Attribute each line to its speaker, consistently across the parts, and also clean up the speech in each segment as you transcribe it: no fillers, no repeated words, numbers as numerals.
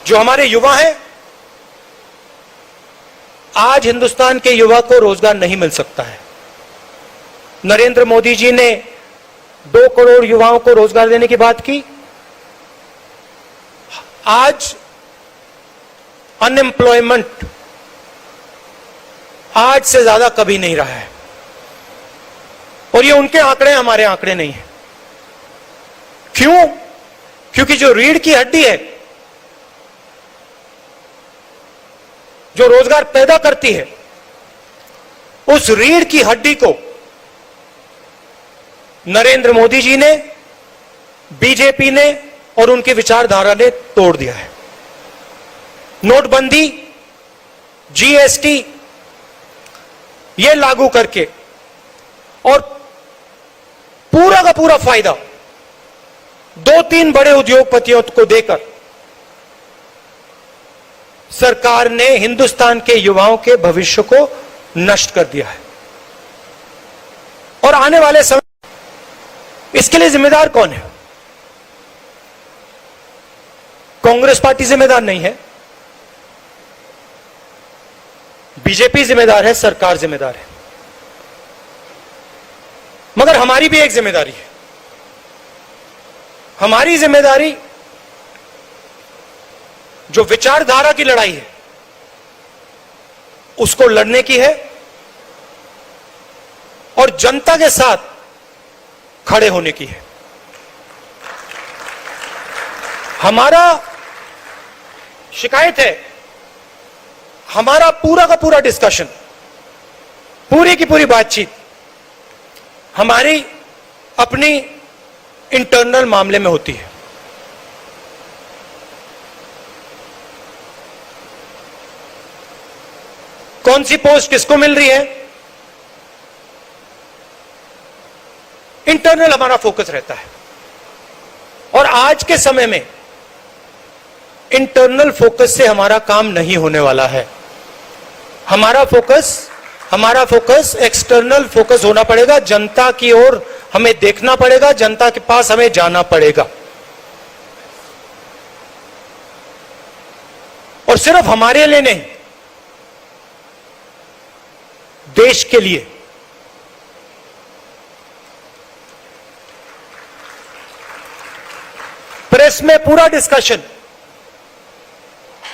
Speaker 1: जो हमारे युवा हैं, आज हिंदुस्तान के युवा को रोजगार नहीं मिल सकता है। नरेंद्र मोदी जी ने 2 करोड़ युवाओं को रोजगार देने की बात की। आज अनएम्प्लॉयमेंट आज से ज्यादा कभी नहीं रहा है, और ये उनके आंकड़े, हमारे आंकड़े नहीं है। क्यों? क्योंकि जो रीढ़ की हड्डी है, जो रोजगार पैदा करती है, उस रीढ़ की हड्डी को नरेंद्र मोदी जी ने, बीजेपी ने और उनकी विचारधारा ने तोड़ दिया है। नोटबंदी, जीएसटी ये लागू करके और पूरा का पूरा फायदा 2-3 बड़े उद्योगपतियों को देकर सरकार ने हिंदुस्तान के युवाओं के भविष्य को नष्ट कर दिया है। और आने वाले समय इसके लिए जिम्मेदार कौन है? कांग्रेस पार्टी जिम्मेदार नहीं है, बीजेपी जिम्मेदार है, सरकार जिम्मेदार है। मगर हमारी भी एक जिम्मेदारी है। हमारी जिम्मेदारी जो विचारधारा की लड़ाई है, उसको लड़ने की है और जनता के साथ खड़े होने की है। हमारा शिकायत है, हमारा पूरा का पूरा डिस्कशन, पूरी की पूरी बातचीत हमारी अपनी इंटरनल मामले में होती है। कौन सी पोस्ट किसको मिल रही है, इंटरनल हमारा फोकस रहता है। और आज के समय में इंटरनल फोकस से हमारा काम नहीं होने वाला है। हमारा फोकस एक्सटर्नल फोकस होना पड़ेगा। जनता की ओर हमें देखना पड़ेगा, जनता के पास हमें जाना पड़ेगा। और सिर्फ हमारे लिए नहीं, देश के लिए। प्रेस में पूरा डिस्कशन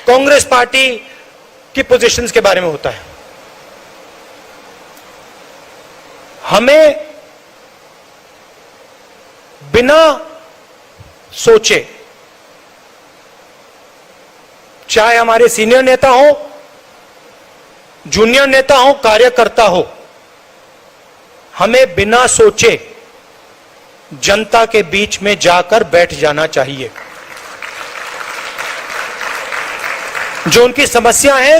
Speaker 1: कांग्रेस पार्टी की पोजीशंस के बारे में होता है। हमें बिना सोचे, चाहे हमारे सीनियर नेता हो, जूनियर नेता हो, कार्यकर्ता हो, हमें बिना सोचे जनता के बीच में जाकर बैठ जाना चाहिए। जो उनकी समस्या है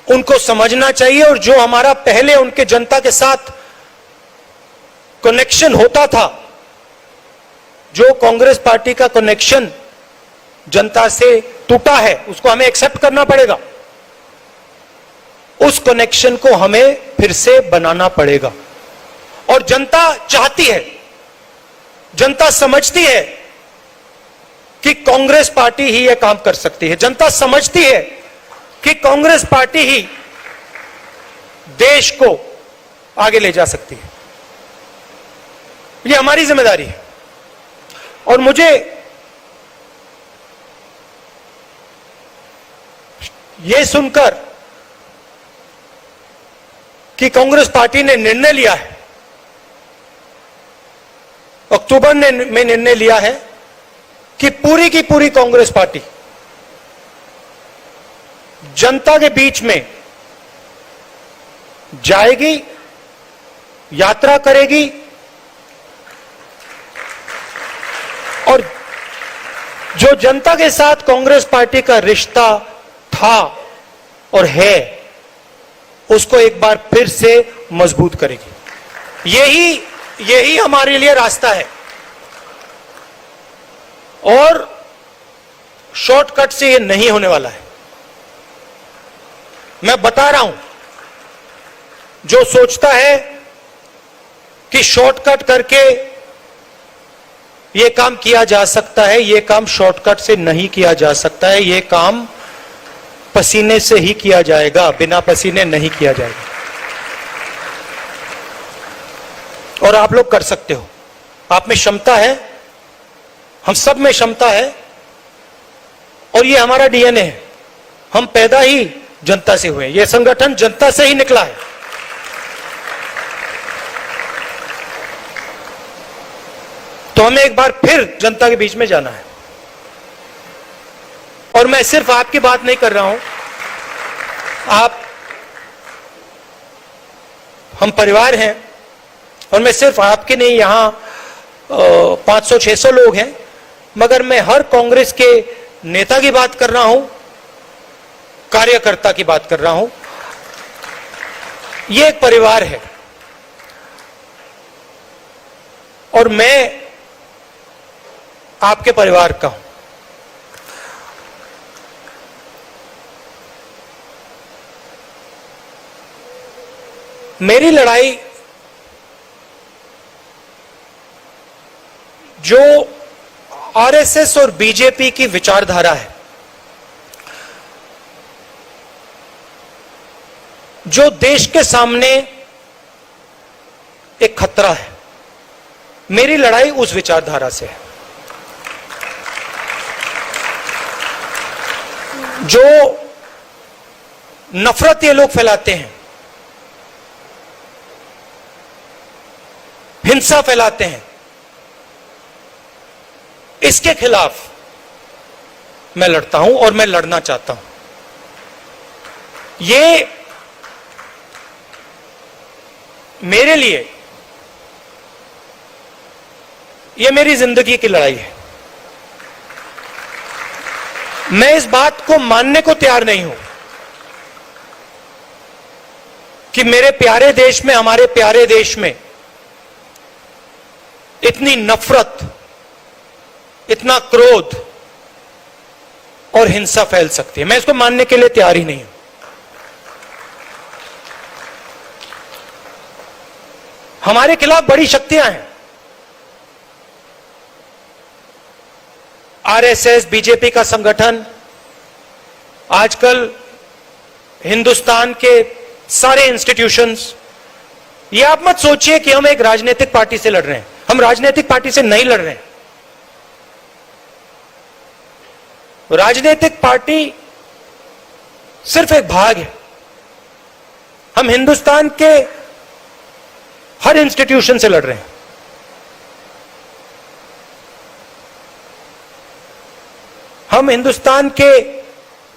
Speaker 1: उनको समझना चाहिए, और जो हमारा पहले उनके जनता के साथ कनेक्शन होता था, जो कांग्रेस पार्टी का कनेक्शन जनता से टूटा है, उसको हमें एक्सेप्ट करना पड़ेगा। उस कनेक्शन को हमें फिर से बनाना पड़ेगा। और जनता चाहती है, जनता समझती है कि कांग्रेस पार्टी ही यह काम कर सकती है। जनता समझती है कि कांग्रेस पार्टी ही देश को आगे ले जा सकती है। ये हमारी जिम्मेदारी है। और मुझे यह सुनकर कि कांग्रेस पार्टी ने निर्णय लिया है, अक्टूबर में निर्णय लिया है कि पूरी की पूरी कांग्रेस पार्टी जनता के बीच में जाएगी, यात्रा करेगी, और जो जनता के साथ कांग्रेस पार्टी का रिश्ता था और है, उसको एक बार फिर से मजबूत करेगी। यही हमारे लिए रास्ता है। और शॉर्टकट से ये नहीं होने वाला है। मैं बता रहा हूं, जो सोचता है कि शॉर्टकट करके ये काम किया जा सकता है, ये काम शॉर्टकट से नहीं किया जा सकता है, ये काम पसीने से ही किया जाएगा, बिना पसीने नहीं किया जाएगा। और आप लोग कर सकते हो, आप में क्षमता है, हम सब में क्षमता है, और ये हमारा डीएनए है। हम पैदा ही जनता से हुए, ये संगठन जनता से ही निकला है। तो हमें एक बार फिर जनता के बीच में जाना है। और मैं सिर्फ आपकी बात नहीं कर रहा हूं, हम परिवार हैं, और मैं सिर्फ आपके नहीं, यहां 500-600 लोग हैं, मगर मैं हर कांग्रेस के नेता की बात कर रहा हूं, कार्यकर्ता की बात कर रहा हूं। ये एक परिवार है, और मैं आपके परिवार का हूं। मेरी लड़ाई जो आरएसएस और बीजेपी की विचारधारा है, जो देश के सामने एक खतरा है, मेरी लड़ाई उस विचारधारा से है। जो नफरत ये लोग फैलाते हैं, हिंसा फैलाते हैं, इसके खिलाफ मैं लड़ता हूं और मैं लड़ना चाहता हूं। ये मेरे लिए, ये मेरी जिंदगी की लड़ाई है। मैं इस बात को मानने को तैयार नहीं हूं कि मेरे प्यारे देश में, हमारे प्यारे देश में इतनी नफरत, इतना क्रोध और हिंसा फैल सकती है। मैं इसको मानने के लिए तैयार ही नहीं हूं। हमारे खिलाफ बड़ी शक्तियां हैं, आरएसएस, बीजेपी का संगठन, आजकल हिंदुस्तान के सारे इंस्टीट्यूशंस। ये आप मत सोचिए कि हम एक राजनीतिक पार्टी से लड़ रहे हैं। हम राजनीतिक पार्टी से नहीं लड़ रहे हैं। राजनीतिक पार्टी सिर्फ एक भाग है। हम हिंदुस्तान के हर इंस्टीट्यूशन से लड़ रहे हैं। हम हिंदुस्तान के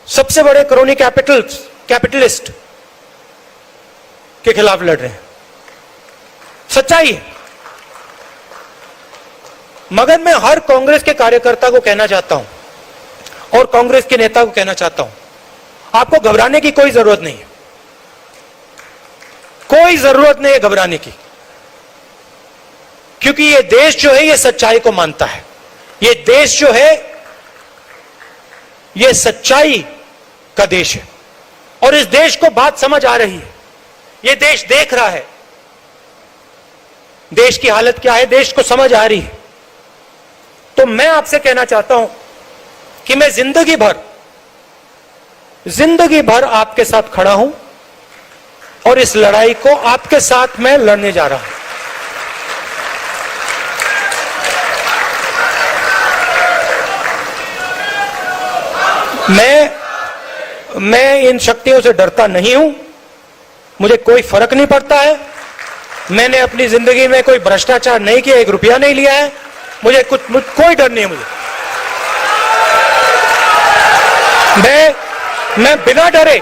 Speaker 1: सबसे बड़े क्रोनी कैपिटलिस्ट के खिलाफ लड़ रहे हैं। सच्चाई है। मगर मैं हर कांग्रेस के कार्यकर्ता को कहना चाहता हूं और कांग्रेस के नेता को कहना चाहता हूं, आपको घबराने की कोई जरूरत नहीं है। कोई जरूरत नहीं है घबराने की, क्योंकि ये देश जो है ये सच्चाई को मानता है। ये देश जो है ये सच्चाई का देश है, और इस देश को बात समझ आ रही है। ये देश देख रहा है देश की हालत क्या है, देश को समझ आ रही है। तो मैं आपसे कहना चाहता हूं कि मैं जिंदगी भर आपके साथ खड़ा हूं, और इस लड़ाई को आपके साथ मैं लड़ने जा रहा हूं। मैं इन शक्तियों से डरता नहीं हूं। मुझे कोई फर्क नहीं पड़ता है। मैंने अपनी जिंदगी में कोई भ्रष्टाचार नहीं किया, 1 रुपया नहीं लिया है। मुझे कोई डर नहीं है। मैं बिना डरे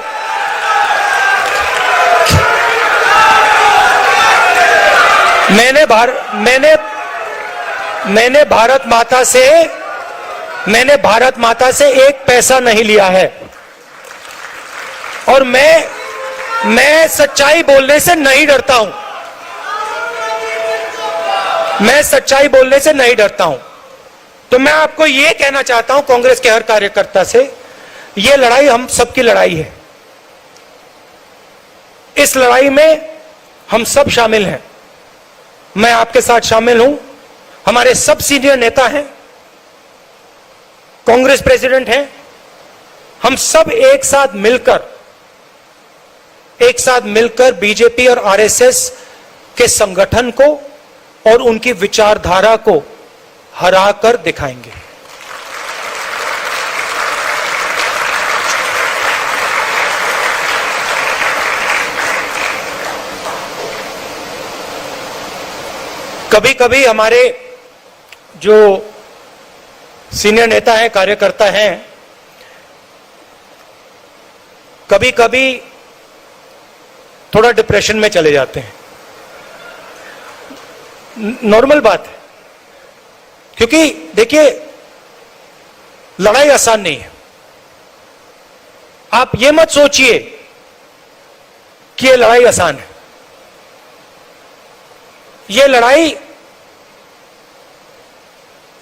Speaker 1: मैंने भारत माता से 1 पैसा नहीं लिया है, और मैं सच्चाई बोलने से नहीं डरता हूं। मैं सच्चाई बोलने से नहीं डरता हूं। तो मैं आपको यह कहना चाहता हूं, कांग्रेस के हर कार्यकर्ता से, यह लड़ाई हम सबकी लड़ाई है। इस लड़ाई में हम सब शामिल हैं। मैं आपके साथ शामिल हूं। हमारे सब सीनियर नेता हैं, कांग्रेस प्रेसिडेंट हैं, हम सब एक साथ मिलकर बीजेपी और आरएसएस के संगठन को और उनकी विचारधारा को हराकर दिखाएंगे। कभी कभी हमारे जो सीनियर नेता हैं, कार्यकर्ता हैं, कभी कभी थोड़ा डिप्रेशन में चले जाते हैं। नॉर्मल बात है, क्योंकि देखिए लड़ाई आसान नहीं है। आप ये मत सोचिए कि ये लड़ाई आसान है। ये लड़ाई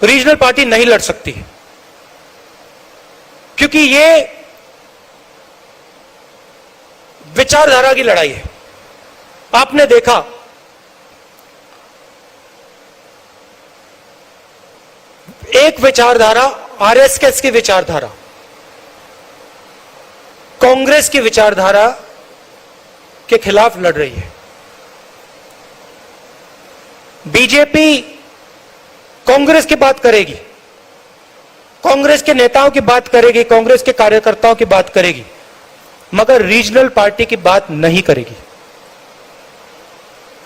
Speaker 1: रीजनल पार्टी नहीं लड़ सकती, क्योंकि ये विचारधारा की लड़ाई है। आपने देखा एक विचारधारा आरएसएस की विचारधारा कांग्रेस की विचारधारा के खिलाफ लड़ रही है। बीजेपी कांग्रेस की बात करेगी, कांग्रेस के नेताओं की बात करेगी, कांग्रेस के कार्यकर्ताओं की बात करेगी, मगर रीजनल पार्टी की बात नहीं करेगी,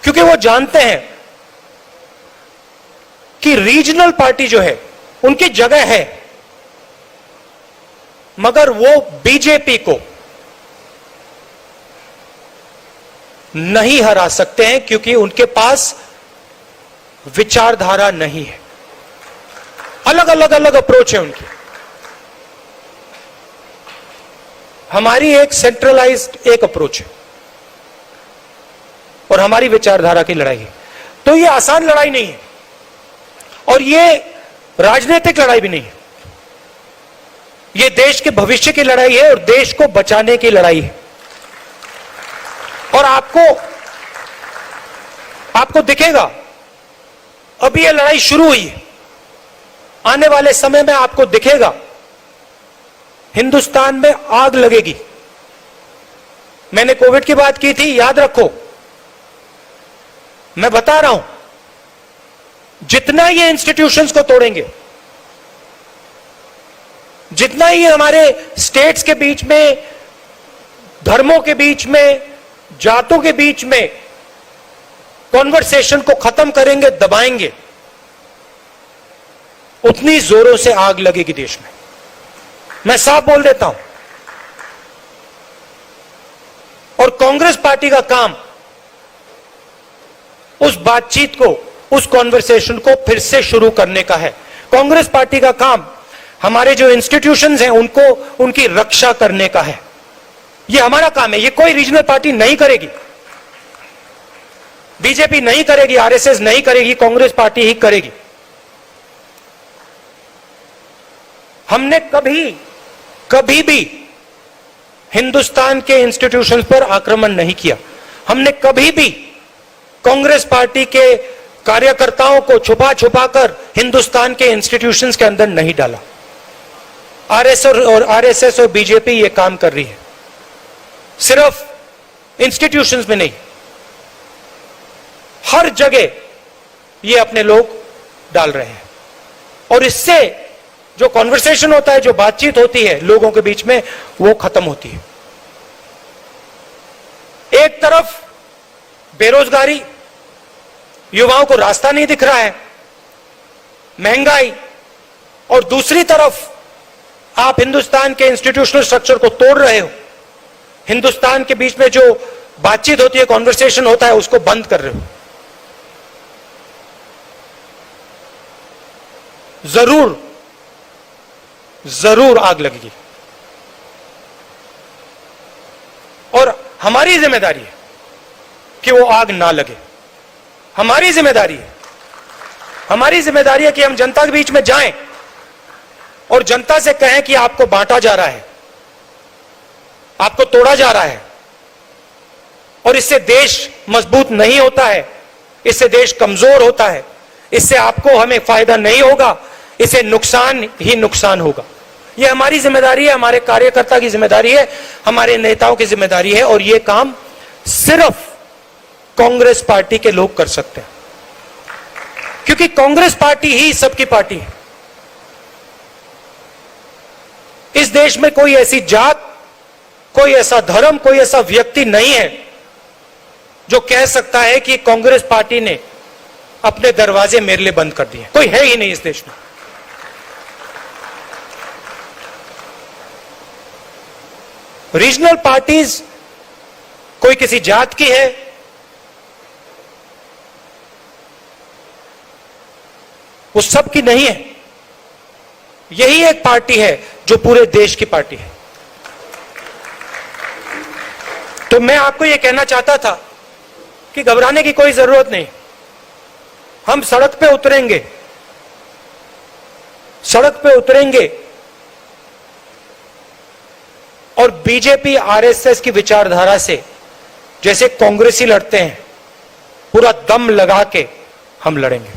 Speaker 1: क्योंकि वो जानते हैं कि रीजनल पार्टी जो है उनकी जगह है, मगर वो बीजेपी को नहीं हरा सकते हैं, क्योंकि उनके पास विचारधारा नहीं है। अलग अलग अप्रोच है उनकी। हमारी एक सेंट्रलाइज्ड एक अप्रोच है और हमारी विचारधारा की लड़ाई है। तो ये आसान लड़ाई नहीं है और ये राजनीतिक लड़ाई भी नहीं है। ये देश के भविष्य की लड़ाई है और देश को बचाने की लड़ाई है। और आपको दिखेगा, अभी ये लड़ाई शुरू हुई है, आने वाले समय में आपको दिखेगा हिंदुस्तान में आग लगेगी। मैंने कोविड की बात की थी, याद रखो, मैं बता रहा हूं, जितना ये इंस्टीट्यूशंस को तोड़ेंगे, जितना ही हमारे स्टेट्स के बीच में, धर्मों के बीच में, जातों के बीच में कॉन्वर्सेशन को खत्म करेंगे, दबाएंगे, उतनी जोरों से आग लगेगी देश में। मैं साफ बोल देता हूं। और कांग्रेस पार्टी का काम उस बातचीत को, उस कॉन्वर्सेशन को फिर से शुरू करने का है। कांग्रेस पार्टी का काम हमारे जो इंस्टीट्यूशंस हैं उनको, उनकी रक्षा करने का है। यह हमारा काम है, ये कोई रीजनल पार्टी नहीं करेगी, बीजेपी नहीं करेगी, आरएसएस नहीं करेगी, कांग्रेस पार्टी ही करेगी। हमने कभी भी हिंदुस्तान के इंस्टीट्यूशंस पर आक्रमण नहीं किया। हमने कभी भी कांग्रेस पार्टी के कार्यकर्ताओं को छुपा कर हिंदुस्तान के इंस्टीट्यूशंस के अंदर नहीं डाला। आरएसएस और बीजेपी ये काम कर रही है, सिर्फ इंस्टीट्यूशंस में नहीं, हर जगह ये अपने लोग डाल रहे हैं। और इससे जो कॉन्वर्सेशन होता है, जो बातचीत होती है लोगों के बीच में, वो खत्म होती है। एक तरफ बेरोजगारी, युवाओं को रास्ता नहीं दिख रहा है, महंगाई, और दूसरी तरफ आप हिंदुस्तान के इंस्टीट्यूशनल स्ट्रक्चर को तोड़ रहे हो। हिंदुस्तान के बीच में जो बातचीत होती है, कॉन्वर्सेशन होता है, उसको बंद कर रहे हो। जरूर आग लगेगी और हमारी जिम्मेदारी है कि वो आग ना लगे। हमारी जिम्मेदारी है कि हम जनता के बीच में जाएं और जनता से कहें कि आपको बांटा जा रहा है, आपको तोड़ा जा रहा है, और इससे देश मजबूत नहीं होता है, इससे देश कमजोर होता है, इससे आपको हमें फायदा नहीं होगा, इसे नुकसान ही नुकसान होगा। यह हमारी जिम्मेदारी है, हमारे कार्यकर्ता की जिम्मेदारी है, हमारे नेताओं की जिम्मेदारी है, और यह काम सिर्फ कांग्रेस पार्टी के लोग कर सकते हैं, क्योंकि कांग्रेस पार्टी ही सबकी पार्टी है। इस देश में कोई ऐसी जात, कोई ऐसा धर्म, कोई ऐसा व्यक्ति नहीं है जो कह सकता है कि कांग्रेस पार्टी ने अपने दरवाजे मेरे लिए बंद कर दिए। कोई है ही नहीं इस देश में। रीजनल पार्टीज कोई किसी जात की है, वो सबकी नहीं है। यही एक पार्टी है जो पूरे देश की पार्टी है। तो मैं आपको यह कहना चाहता था कि घबराने की कोई जरूरत नहीं। हम सड़क पे उतरेंगे, सड़क पे उतरेंगे और बीजेपी आरएसएस की विचारधारा से जैसे कांग्रेसी लड़ते हैं, पूरा दम लगा के हम लड़ेंगे।